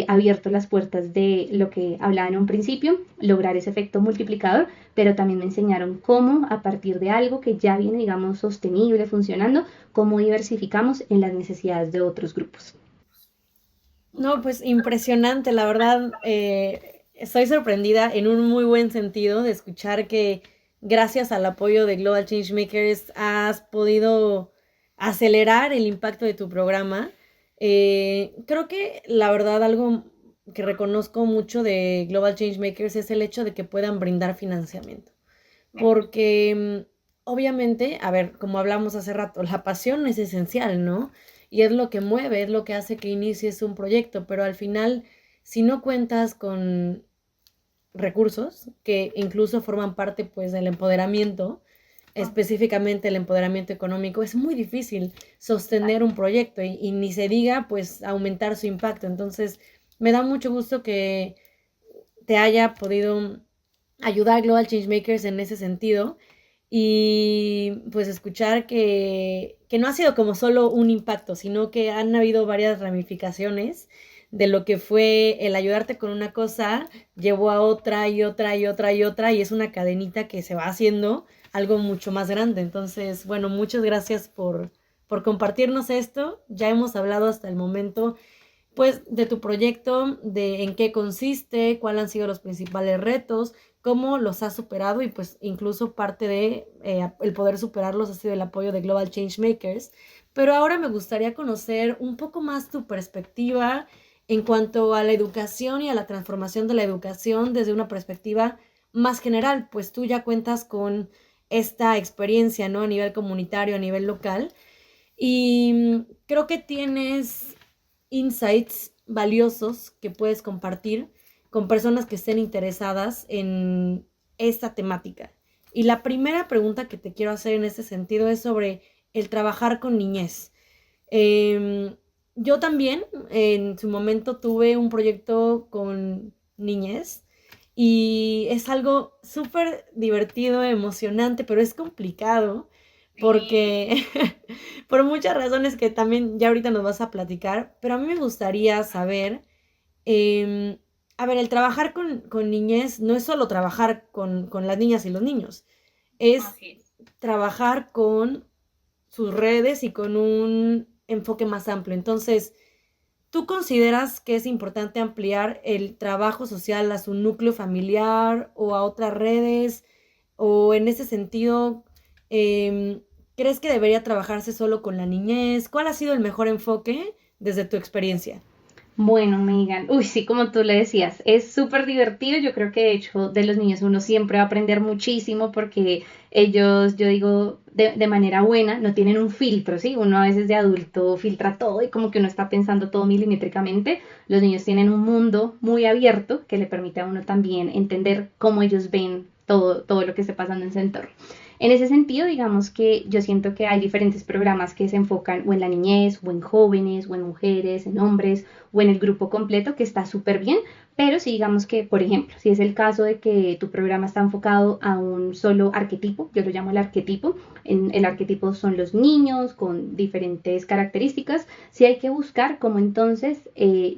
abierto las puertas de lo que hablaba en un principio, lograr ese efecto multiplicador, pero también me enseñaron cómo a partir de algo que ya viene, digamos, sostenible, funcionando, cómo diversificamos en las necesidades de otros grupos. No, pues impresionante, la verdad. Estoy sorprendida en un muy buen sentido de escuchar que gracias al apoyo de Global Changemakers has podido acelerar el impacto de tu programa. Creo que la verdad algo que reconozco mucho de Global Changemakers es el hecho de que puedan brindar financiamiento. Porque obviamente, a ver, como hablamos hace rato, la pasión es esencial, ¿no? Y es lo que mueve, es lo que hace que inicies un proyecto, pero al final, si no cuentas con recursos que incluso forman parte pues del empoderamiento, específicamente el empoderamiento económico, es muy difícil sostener un proyecto y ni se diga pues aumentar su impacto. Entonces, me da mucho gusto que te haya podido ayudar Global Changemakers en ese sentido y pues escuchar que no ha sido como solo un impacto, sino que han habido varias ramificaciones de lo que fue el ayudarte con una cosa, llevó a otra y otra y otra y otra y es una cadenita que se va haciendo algo mucho más grande. Entonces, bueno, muchas gracias por compartirnos esto. Ya hemos hablado hasta el momento pues de tu proyecto, de en qué consiste, cuáles han sido los principales retos, cómo los has superado y pues incluso parte de el poder superarlos ha sido el apoyo de Global Changemakers. Pero ahora me gustaría conocer un poco más tu perspectiva en cuanto a la educación y a la transformación de la educación desde una perspectiva más general, pues tú ya cuentas con esta experiencia, ¿no? A nivel comunitario, a nivel local. Y creo que tienes insights valiosos que puedes compartir con personas que estén interesadas en esta temática. Y la primera pregunta que te quiero hacer en ese sentido es sobre el trabajar con niñez. Yo también en su momento tuve un proyecto con niñez y es algo súper divertido, emocionante, pero es complicado porque por muchas razones que también ya ahorita nos vas a platicar, pero a mí me gustaría saber, em, a ver, el trabajar con niñez no es solo trabajar con las niñas y los niños, es trabajar con sus redes y con un enfoque más amplio. Entonces, ¿tú consideras que es importante ampliar el trabajo social a su núcleo familiar o a otras redes? O en ese sentido, em, ¿crees que debería trabajarse solo con la niñez? ¿Cuál ha sido el mejor enfoque desde tu experiencia? Bueno, Megan, uy, sí, como tú le decías, es súper divertido. Yo creo que de hecho de los niños uno siempre va a aprender muchísimo porque ellos, yo digo, de manera buena, no tienen un filtro, ¿sí? Uno a veces de adulto filtra todo y como que uno está pensando todo milimétricamente. Los niños tienen un mundo muy abierto que le permite a uno también entender cómo ellos ven todo lo que esté pasando en su entorno. En ese sentido, digamos que yo siento que hay diferentes programas que se enfocan o en la niñez, o en jóvenes, o en mujeres, en hombres, o en el grupo completo, que está súper bien, pero si digamos que, por ejemplo, si es el caso de que tu programa está enfocado a un solo arquetipo, yo lo llamo el arquetipo, en el arquetipo son los niños con diferentes características, si hay que buscar cómo entonces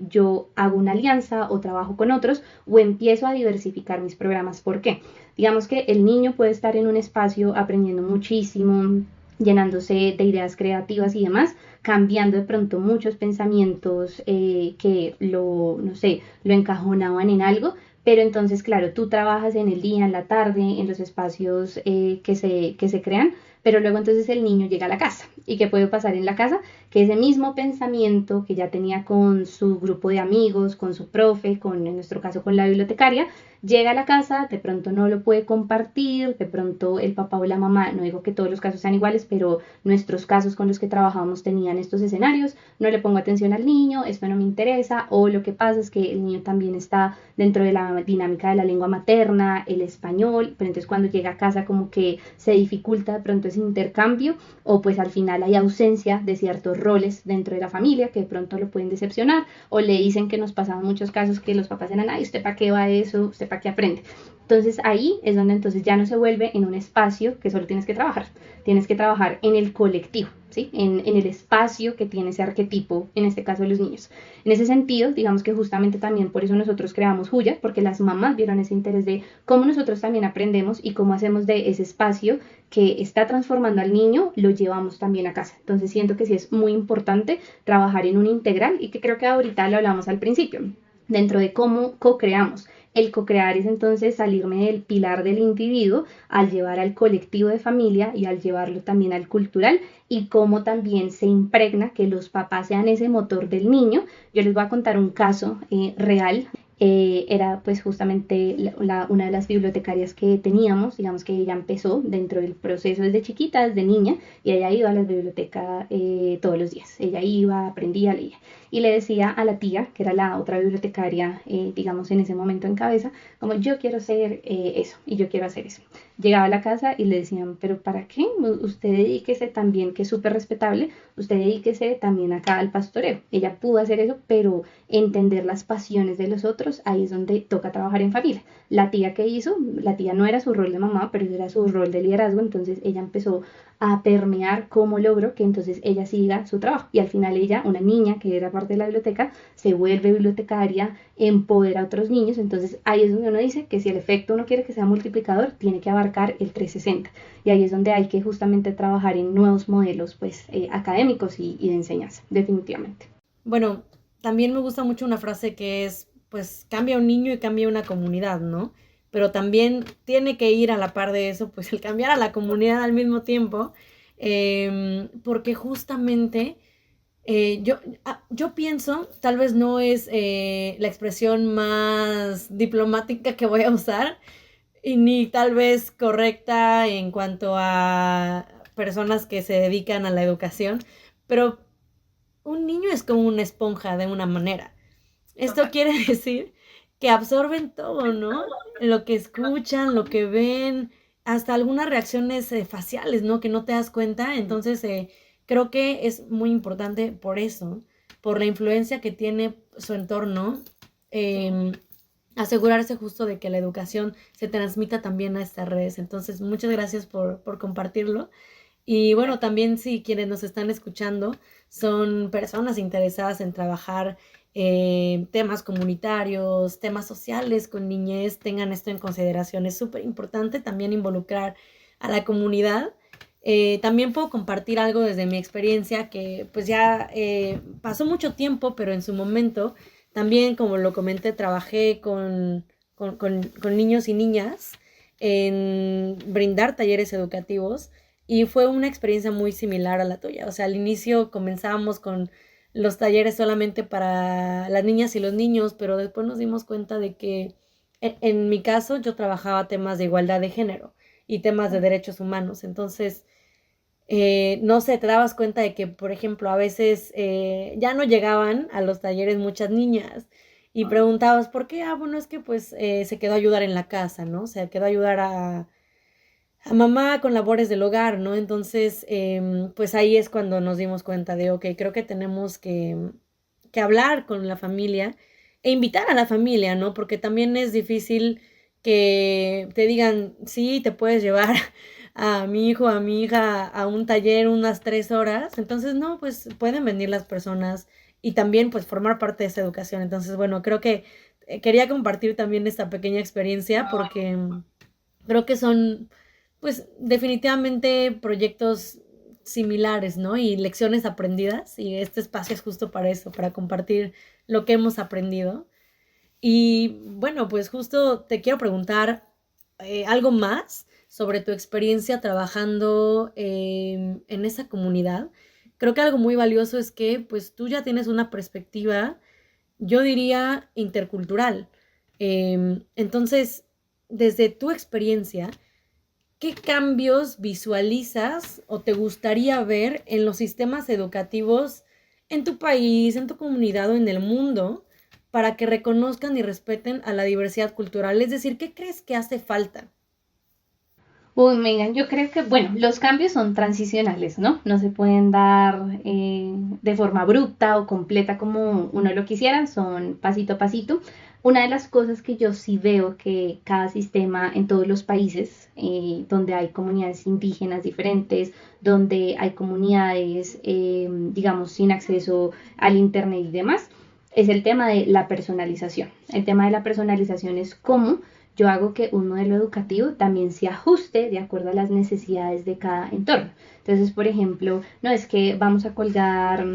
yo hago una alianza o trabajo con otros o empiezo a diversificar mis programas. ¿Por qué? Digamos que el niño puede estar en un espacio aprendiendo muchísimo, llenándose de ideas creativas y demás, cambiando de pronto muchos pensamientos que no sé, lo encajonaban en algo, pero entonces, claro, tú trabajas en el día, en la tarde, en los espacios que se crean, pero luego entonces el niño llega a la casa. ¿Y qué puede pasar en la casa? Que ese mismo pensamiento que ya tenía con su grupo de amigos, con su profe, en nuestro caso con la bibliotecaria, llega a la casa, de pronto no lo puede compartir, de pronto el papá o la mamá, no digo que todos los casos sean iguales, pero nuestros casos con los que trabajábamos tenían estos escenarios, no le pongo atención al niño, esto no me interesa, o lo que pasa es que el niño también está dentro de la dinámica de la lengua materna, el español, pero entonces cuando llega a casa como que se dificulta de pronto ese intercambio, o pues al final hay ausencia de ciertos roles dentro de la familia que de pronto lo pueden decepcionar, o le dicen que nos pasaban muchos casos que los papás eran, ay, ¿usted para qué va a eso? ¿Usted para qué aprende? Entonces ahí es donde entonces ya no se vuelve en un espacio que solo tienes que trabajar en el colectivo, ¿sí? En el espacio que tiene ese arquetipo, en este caso de los niños. En ese sentido, digamos que justamente también por eso nosotros creamos Juya, porque las mamás vieron ese interés de cómo nosotros también aprendemos y cómo hacemos de ese espacio que está transformando al niño, lo llevamos también a casa. Entonces siento que sí es muy importante trabajar en un integral y que creo que ahorita lo hablamos al principio, dentro de cómo co-creamos. El co-crear es entonces salirme del pilar del individuo al llevar al colectivo de familia y al llevarlo también al cultural y cómo también se impregna que los papás sean ese motor del niño. Yo les voy a contar un caso real. Era pues justamente una de las bibliotecarias que teníamos, digamos que ella empezó dentro del proceso desde chiquita, desde niña, y ella iba a la biblioteca todos los días. Ella iba, aprendía, leía. Y le decía a la tía, que era la otra bibliotecaria, digamos en ese momento en cabeza, como yo quiero ser eso y yo quiero hacer eso. Llegaba a la casa y le decían, pero ¿para qué? Usted dedíquese también, que es súper respetable, usted dedíquese también acá al pastoreo. Ella pudo hacer eso, pero entender las pasiones de los otros, ahí es donde toca trabajar en familia. La tía que hizo, la tía no era su rol de mamá, pero era su rol de liderazgo, entonces ella empezó a permear cómo logro que entonces ella siga su trabajo. Y al final ella, una niña que era parte de la biblioteca, se vuelve bibliotecaria, empodera a otros niños. Entonces ahí es donde uno dice que si el efecto uno quiere que sea multiplicador, tiene que abarcar el 360. Y ahí es donde hay que justamente trabajar en nuevos modelos pues académicos y de enseñanza, definitivamente. Bueno, también me gusta mucho una frase que es, pues cambia un niño y cambia una comunidad, ¿no? Pero también tiene que ir a la par de eso, pues el cambiar a la comunidad al mismo tiempo, porque justamente yo pienso, tal vez no es la expresión más diplomática que voy a usar, y ni tal vez correcta en cuanto a personas que se dedican a la educación, pero un niño es como una esponja de una manera. Esto quiere decir que absorben todo, ¿no? Lo que escuchan, lo que ven, hasta algunas reacciones faciales, ¿no? Que no te das cuenta. Entonces, creo que es muy importante por eso, por la influencia que tiene su entorno, eh, asegurarse justo de que la educación se transmita también a estas redes. Entonces, muchas gracias por compartirlo. Y bueno, también si quienes nos están escuchando son personas interesadas en trabajar temas comunitarios, temas sociales con niñez, tengan esto en consideración. Es súper importante también involucrar a la comunidad. También puedo compartir algo desde mi experiencia que pues ya pasó mucho tiempo, pero en su momento también, como lo comenté, trabajé con niños y niñas en brindar talleres educativos y fue una experiencia muy similar a la tuya. O sea, al inicio comenzábamos con los talleres solamente para las niñas y los niños, pero después nos dimos cuenta de que en mi caso yo trabajaba temas de igualdad de género y temas de derechos humanos. Entonces, no sé, te dabas cuenta de que, por ejemplo, a veces ya no llegaban a los talleres muchas niñas y preguntabas, ¿por qué? Ah, bueno, es que pues se quedó a ayudar en la casa, ¿no? Se quedó a ayudar a mamá con labores del hogar, ¿no? Entonces, pues ahí es cuando nos dimos cuenta de, ok, creo que tenemos que hablar con la familia e invitar a la familia, ¿no? Porque también es difícil que te digan, sí, te puedes llevar a mi hijo, a mi hija a un taller unas 3 horas. Entonces, no, pues pueden venir las personas y también pues formar parte de esa educación. Entonces, bueno, creo que quería compartir también esta pequeña experiencia porque creo que son pues definitivamente proyectos similares, ¿no? Y lecciones aprendidas. Y este espacio es justo para eso, para compartir lo que hemos aprendido. Y bueno, pues justo te quiero preguntar algo más sobre tu experiencia trabajando en esa comunidad. Creo que algo muy valioso es que pues tú ya tienes una perspectiva, yo diría, intercultural. Entonces, desde tu experiencia, ¿qué cambios visualizas o te gustaría ver en los sistemas educativos en tu país, en tu comunidad o en el mundo para que reconozcan y respeten a la diversidad cultural? Es decir, ¿qué crees que hace falta? Uy, Megan, yo creo que, bueno, los cambios son transicionales, ¿no? No se pueden dar de forma abrupta o completa como uno lo quisiera, son pasito a pasito. Una de las cosas que yo sí veo que cada sistema en todos los países, donde hay comunidades indígenas diferentes, donde hay comunidades, digamos, sin acceso al Internet y demás, es el tema de la personalización. El tema de la personalización es cómo yo hago que un modelo educativo también se ajuste de acuerdo a las necesidades de cada entorno. Entonces, por ejemplo, no es que vamos a colgar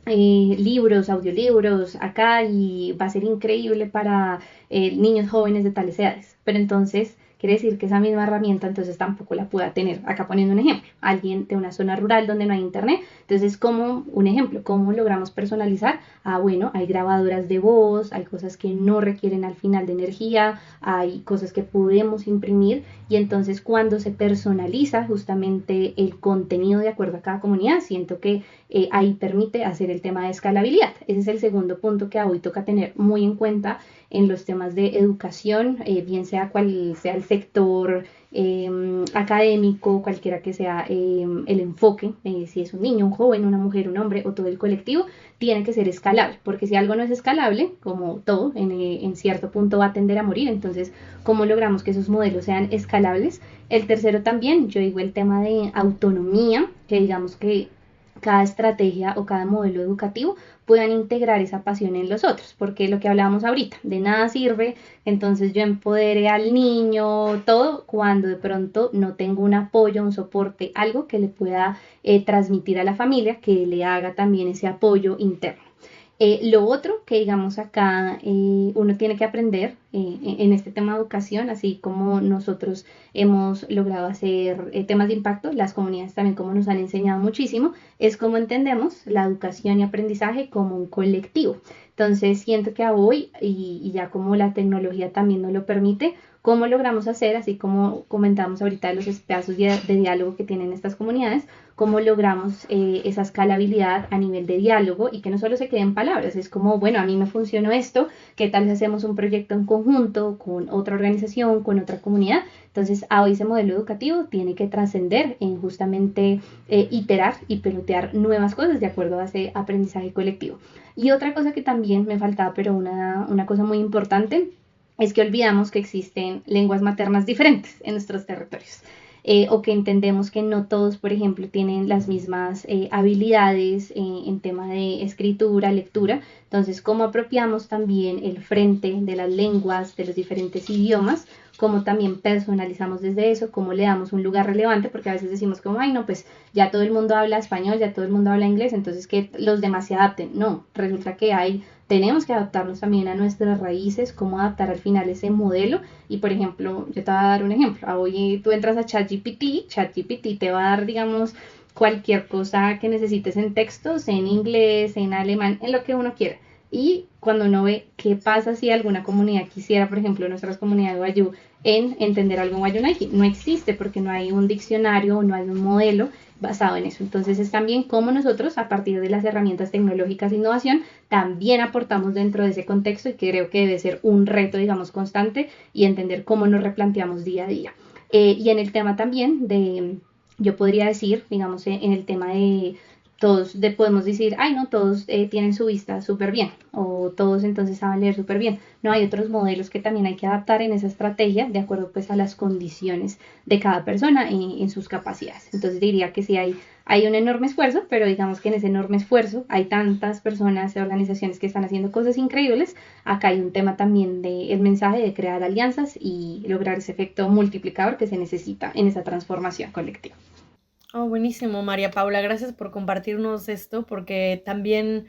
libros, audiolibros acá y va a ser increíble para niños jóvenes de tales edades. Pero entonces quiere decir que esa misma herramienta entonces tampoco la pueda tener. Acá poniendo un ejemplo, alguien de una zona rural donde no hay internet. Entonces, como un ejemplo, ¿cómo logramos personalizar? Ah, bueno, hay grabadoras de voz, hay cosas que no requieren al final de energía, hay cosas que podemos imprimir y entonces cuando se personaliza justamente el contenido de acuerdo a cada comunidad, siento que ahí permite hacer el tema de escalabilidad. Ese es el segundo punto que hoy toca tener muy en cuenta en los temas de educación, bien sea cual sea el sector académico, cualquiera que sea el enfoque, si es un niño, un joven, una mujer, un hombre o todo el colectivo, tiene que ser escalable, porque si algo no es escalable, como todo, en cierto punto va a tender a morir. Entonces, ¿cómo logramos que esos modelos sean escalables? El tercero también, yo digo el tema de autonomía, que digamos que cada estrategia o cada modelo educativo puedan integrar esa pasión en los otros, porque lo que hablábamos ahorita, de nada sirve, entonces yo empodere al niño, todo, cuando de pronto no tengo un apoyo, un soporte, algo que le pueda transmitir a la familia, que le haga también ese apoyo interno. Lo otro que digamos acá uno tiene que aprender en este tema de educación, así como nosotros hemos logrado hacer temas de impacto, las comunidades también como nos han enseñado muchísimo, es cómo entendemos la educación y aprendizaje como un colectivo. Entonces siento que a hoy, y ya como la tecnología también nos lo permite, cómo logramos hacer, así como comentamos ahorita de los espacios de diálogo que tienen estas comunidades, cómo logramos esa escalabilidad a nivel de diálogo y que no solo se queden palabras, es como, bueno, a mí me funcionó esto, ¿qué tal si hacemos un proyecto en conjunto con otra organización, con otra comunidad? Entonces, hoy ese modelo educativo tiene que trascender en justamente iterar y pelotear nuevas cosas de acuerdo a ese aprendizaje colectivo. Y otra cosa que también me faltaba, pero una cosa muy importante, es que olvidamos que existen lenguas maternas diferentes en nuestros territorios. O que entendemos que no todos, por ejemplo, tienen las mismas habilidades en tema de escritura, lectura. Entonces, ¿cómo apropiamos también el frente de las lenguas, de los diferentes idiomas? Cómo también personalizamos desde eso, cómo le damos un lugar relevante, porque a veces decimos como, ay, no, pues ya todo el mundo habla español, ya todo el mundo habla inglés, entonces que los demás se adapten. No, resulta que tenemos que adaptarnos también a nuestras raíces, cómo adaptar al final ese modelo. Y por ejemplo, yo te voy a dar un ejemplo. Hoy tú entras a ChatGPT te va a dar, digamos, cualquier cosa que necesites en textos, en inglés, en alemán, en lo que uno quiera. Y cuando uno ve qué pasa si alguna comunidad quisiera, por ejemplo, nuestras comunidades de Wayuu, en entender algo en Wayyunaiki, no existe porque no hay un diccionario o no hay un modelo basado en eso. Entonces es también cómo nosotros, a partir de las herramientas tecnológicas de innovación, también aportamos dentro de ese contexto y creo que debe ser un reto, digamos, constante y entender cómo nos replanteamos día a día. Y en el tema también yo podría decir, digamos, en el tema de todos podemos decir, ay, no, todos tienen su vista súper bien, o todos entonces saben leer súper bien. No, hay otros modelos que también hay que adaptar en esa estrategia de acuerdo pues a las condiciones de cada persona en sus capacidades. Entonces diría que sí hay un enorme esfuerzo, pero digamos que en ese enorme esfuerzo hay tantas personas y organizaciones que están haciendo cosas increíbles. Acá hay un tema también del mensaje de crear alianzas y lograr ese efecto multiplicador que se necesita en esa transformación colectiva. Oh, buenísimo, María Paula. Gracias por compartirnos esto, porque también,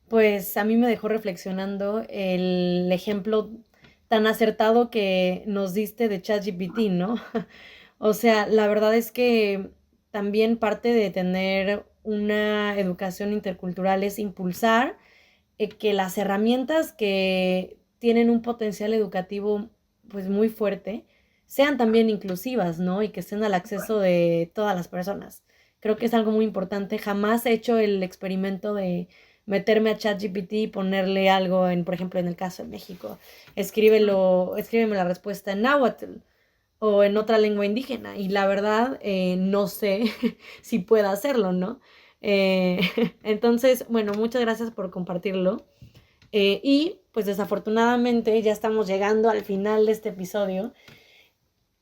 pues, a mí me dejó reflexionando el ejemplo tan acertado que nos diste de ChatGPT, ¿no? O sea, la verdad es que también parte de tener una educación intercultural es impulsar que las herramientas que tienen un potencial educativo pues muy fuerte sean también inclusivas, ¿no? Y que estén al acceso de todas las personas. Creo que es algo muy importante. Jamás he hecho el experimento de meterme a ChatGPT y ponerle algo en, por ejemplo, en el caso de México, escríbeme la respuesta en náhuatl o en otra lengua indígena. Y la verdad, no sé si pueda hacerlo, ¿no? Eh, entonces, bueno, muchas gracias por compartirlo. Y pues desafortunadamente ya estamos llegando al final de este episodio,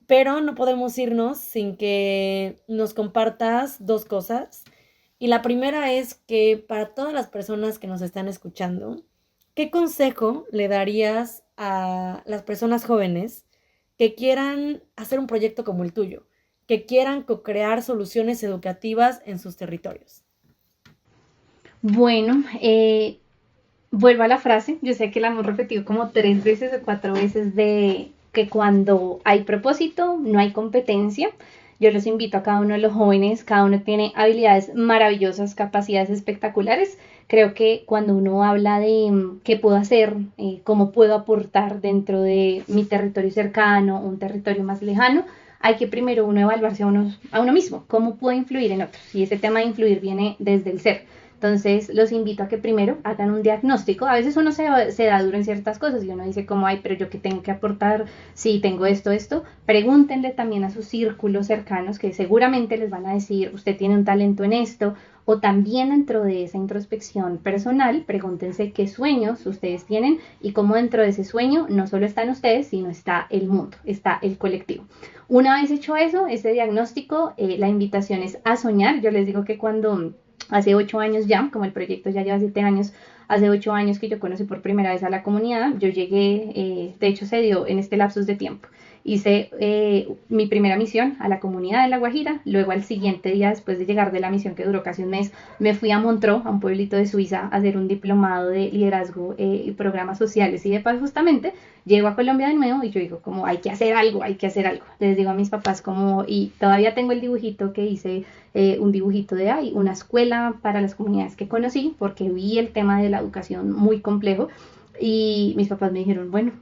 pero no podemos irnos sin que nos compartas dos cosas. Y la primera es que para todas las personas que nos están escuchando, ¿qué consejo le darías a las personas jóvenes que quieran hacer un proyecto como el tuyo, que quieran co-crear soluciones educativas en sus territorios? Bueno, vuelvo a la frase, yo sé que la hemos repetido como 3 veces o 4 veces de que cuando hay propósito no hay competencia. Yo los invito a cada uno de los jóvenes, cada uno tiene habilidades maravillosas, capacidades espectaculares. Creo que cuando uno habla de qué puedo hacer, cómo puedo aportar dentro de mi territorio cercano, un territorio más lejano, hay que primero uno evaluarse a uno mismo, cómo puedo influir en otros. Y ese tema de influir viene desde el ser. Entonces, los invito a que primero hagan un diagnóstico. A veces uno se da duro en ciertas cosas y uno dice como, ay, pero yo qué tengo que aportar si tengo esto. Pregúntenle también a sus círculos cercanos que seguramente les van a decir, usted tiene un talento en esto. O también dentro de esa introspección personal, pregúntense qué sueños ustedes tienen y cómo dentro de ese sueño no solo están ustedes, sino está el mundo, está el colectivo. Una vez hecho eso, ese diagnóstico, la invitación es a soñar. Yo les digo que cuando hace 8 años ya, como el proyecto ya lleva 7 años, hace 8 años que yo conocí por primera vez a la comunidad, yo llegué, de hecho se dio en este lapsus de tiempo. Hice mi primera misión a la comunidad de La Guajira, luego al siguiente día, después de llegar de la misión que duró casi un mes, me fui a Montreux, a un pueblito de Suiza, a hacer un diplomado de liderazgo y programas sociales y de paz justamente. Llego a Colombia de nuevo y yo digo como hay que hacer algo, hay que hacer algo. Les digo a mis papás como, y todavía tengo el dibujito que hice, un dibujito de ahí, una escuela para las comunidades que conocí, porque vi el tema de la educación muy complejo. Y mis papás me dijeron, bueno,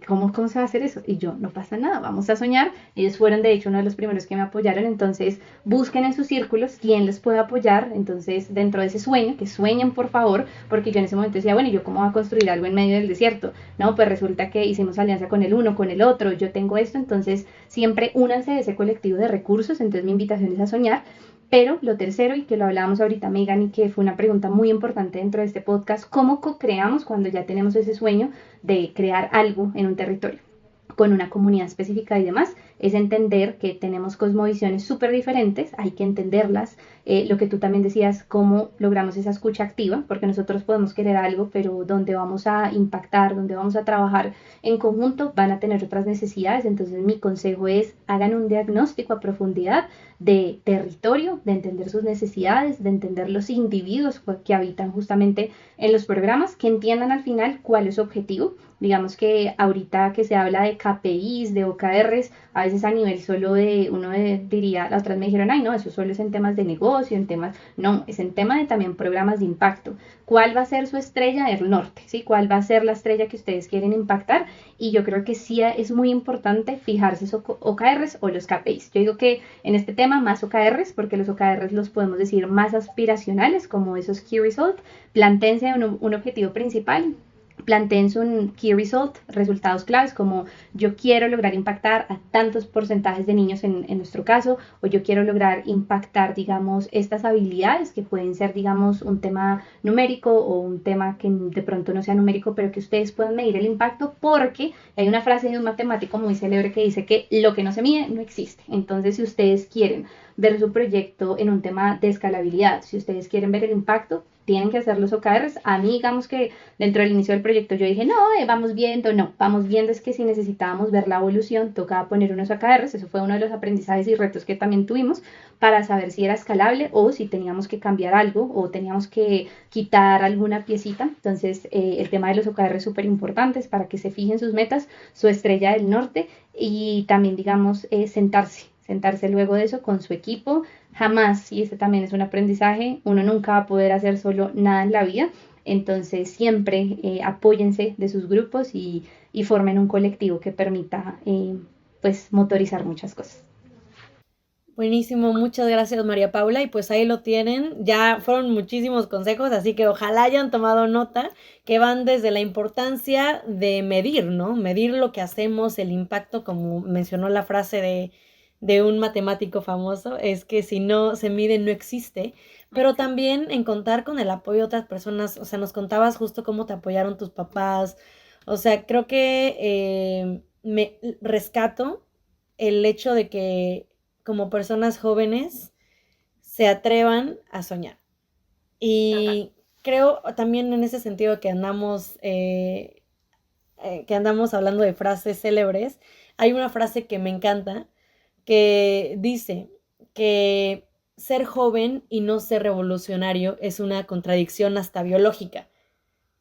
¿cómo se va a hacer eso? Y yo, no pasa nada, vamos a soñar. Ellos fueron, de hecho, uno de los primeros que me apoyaron. Entonces, busquen en sus círculos quién les puede apoyar. Entonces, dentro de ese sueño, que sueñen, por favor, porque yo en ese momento decía, bueno, ¿y yo cómo voy a construir algo en medio del desierto? No, pues resulta que hicimos alianza con el uno, con el otro, yo tengo esto. Entonces, siempre únanse de ese colectivo de recursos. Entonces, mi invitación es a soñar. Pero lo tercero, y que lo hablábamos ahorita, Megan, y que fue una pregunta muy importante dentro de este podcast, ¿cómo co-creamos cuando ya tenemos ese sueño de crear algo en un territorio con una comunidad específica y demás? Es entender que tenemos cosmovisiones súper diferentes, hay que entenderlas. Lo que tú también decías, cómo logramos esa escucha activa, porque nosotros podemos querer algo, pero donde vamos a impactar, donde vamos a trabajar en conjunto, van a tener otras necesidades. Entonces mi consejo es, hagan un diagnóstico a profundidad de territorio, de entender sus necesidades, de entender los individuos que habitan justamente en los programas, que entiendan al final cuál es su objetivo. Digamos que ahorita que se habla de KPIs, de OKRs, a veces a nivel solo de, diría, las otras me dijeron, ay no, eso solo es en temas de negocio, en temas, no, es en tema de también programas de impacto. ¿Cuál va a ser su estrella del norte? ¿Sí? ¿Cuál va a ser la estrella que ustedes quieren impactar? Y yo creo que sí es muy importante fijarse esos OKRs o los KPIs. Yo digo que en este tema más OKRs, porque los OKRs los podemos decir más aspiracionales, como esos Key Result. Plantéense un objetivo principal, plantéense un key result, resultados claves, como yo quiero lograr impactar a tantos porcentajes de niños en nuestro caso, o yo quiero lograr impactar, digamos, estas habilidades que pueden ser, digamos, un tema numérico o un tema que de pronto no sea numérico, pero que ustedes puedan medir el impacto, porque hay una frase de un matemático muy célebre que dice que lo que no se mide no existe. Entonces, si ustedes quieren ver su proyecto en un tema de escalabilidad, si ustedes quieren ver el impacto, tienen que hacer los OKRs. A mí, digamos que dentro del inicio del proyecto yo dije, no, vamos viendo, es que si necesitábamos ver la evolución, tocaba poner unos OKRs. Eso fue uno de los aprendizajes y retos que también tuvimos para saber si era escalable o si teníamos que cambiar algo o teníamos que quitar alguna piecita. Entonces, el tema de los OKRs es súper importante para que se fijen sus metas, su estrella del norte, y también, digamos, sentarse luego de eso con su equipo. Jamás, y este también es un aprendizaje, uno nunca va a poder hacer solo nada en la vida. Entonces siempre apóyense de sus grupos y formen un colectivo que permita pues motorizar muchas cosas. Buenísimo, muchas gracias María Paula, y pues ahí lo tienen, ya fueron muchísimos consejos, así que ojalá hayan tomado nota, que van desde la importancia de medir, ¿no? Medir lo que hacemos, el impacto, como mencionó la frase de un matemático famoso, es que si no se mide no existe, pero también en contar con el apoyo de otras personas. O sea, nos contabas justo cómo te apoyaron tus papás. O sea, creo que me rescato el hecho de que como personas jóvenes se atrevan a soñar. Y creo también en ese sentido que andamos hablando de frases célebres, hay una frase que me encanta que dice que ser joven y no ser revolucionario es una contradicción hasta biológica.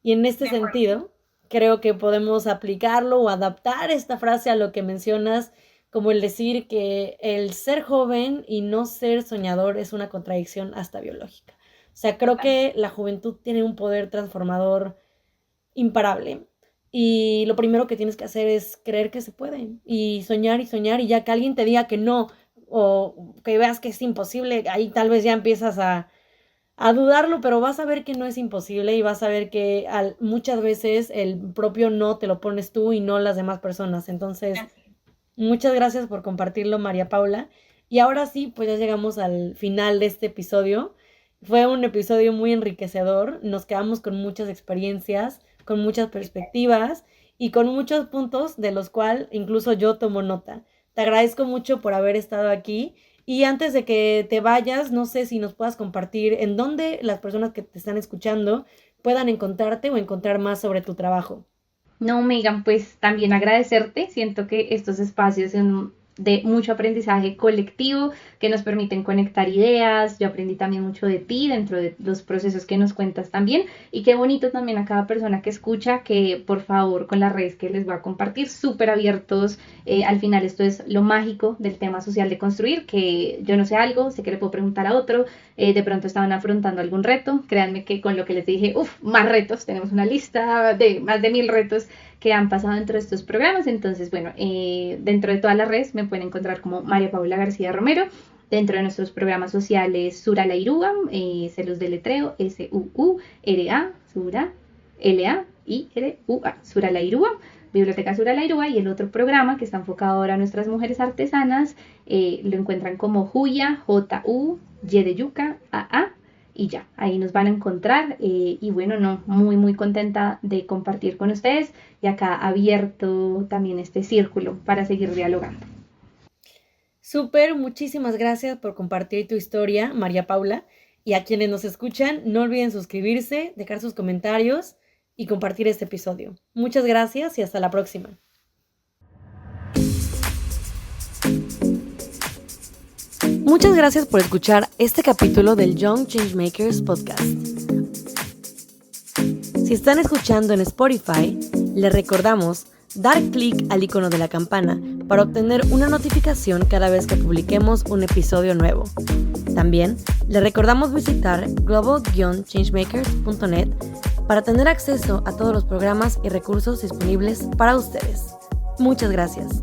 Y en este sentido, creo que podemos aplicarlo o adaptar esta frase a lo que mencionas, como el decir que el ser joven y no ser soñador es una contradicción hasta biológica. O sea, creo que la juventud tiene un poder transformador imparable. Y lo primero que tienes que hacer es creer que se puede y soñar, y ya que alguien te diga que no o que veas que es imposible, ahí tal vez ya empiezas a dudarlo, pero vas a ver que no es imposible y vas a ver que muchas veces el propio no te lo pones tú y no las demás personas. Entonces, muchas gracias por compartirlo, María Paula. Y ahora sí, pues ya llegamos al final de este episodio. Fue un episodio muy enriquecedor. Nos quedamos con muchas experiencias, con muchas perspectivas y con muchos puntos de los cuales incluso yo tomo nota. Te agradezco mucho por haber estado aquí. Y antes de que te vayas, no sé si nos puedas compartir en dónde las personas que te están escuchando puedan encontrarte o encontrar más sobre tu trabajo. No, Megan, pues también agradecerte. Siento que estos espacios son de mucho aprendizaje colectivo que nos permiten conectar ideas. Yo aprendí también mucho de ti dentro de los procesos que nos cuentas también. Y qué bonito también a cada persona que escucha que por favor con las redes que les voy a compartir, súper abiertos. Al final esto es lo mágico del tema social de construir, que yo no sé algo, sé que le puedo preguntar a otro, de pronto estaban afrontando algún reto. Créanme que con lo que les dije, más retos, tenemos una lista de más de 1000 retos que han pasado dentro de estos programas. Entonces, bueno, dentro de todas las redes me pueden encontrar como María Paula García Romero. Dentro de nuestros programas sociales, Sura la Irúa, se los deletreo, S-U-U-R-A, Sura, L-A-I-R-U-A, Sura la Irúa, Biblioteca Sura la Irúa. Y el otro programa que está enfocado ahora a nuestras mujeres artesanas, lo encuentran como Juya, J-U-Y de Yuca, A-A. Y ya, ahí nos van a encontrar. Y bueno, no, muy, muy contenta de compartir con ustedes y acá abierto también este círculo para seguir dialogando. Súper, muchísimas gracias por compartir tu historia, María Paula. Y a quienes nos escuchan, no olviden suscribirse, dejar sus comentarios y compartir este episodio. Muchas gracias y hasta la próxima. Muchas gracias por escuchar este capítulo del Young Changemakers Podcast. Si están escuchando en Spotify, les recordamos dar clic al icono de la campana para obtener una notificación cada vez que publiquemos un episodio nuevo. También les recordamos visitar global-changemakers.net para tener acceso a todos los programas y recursos disponibles para ustedes. Muchas gracias.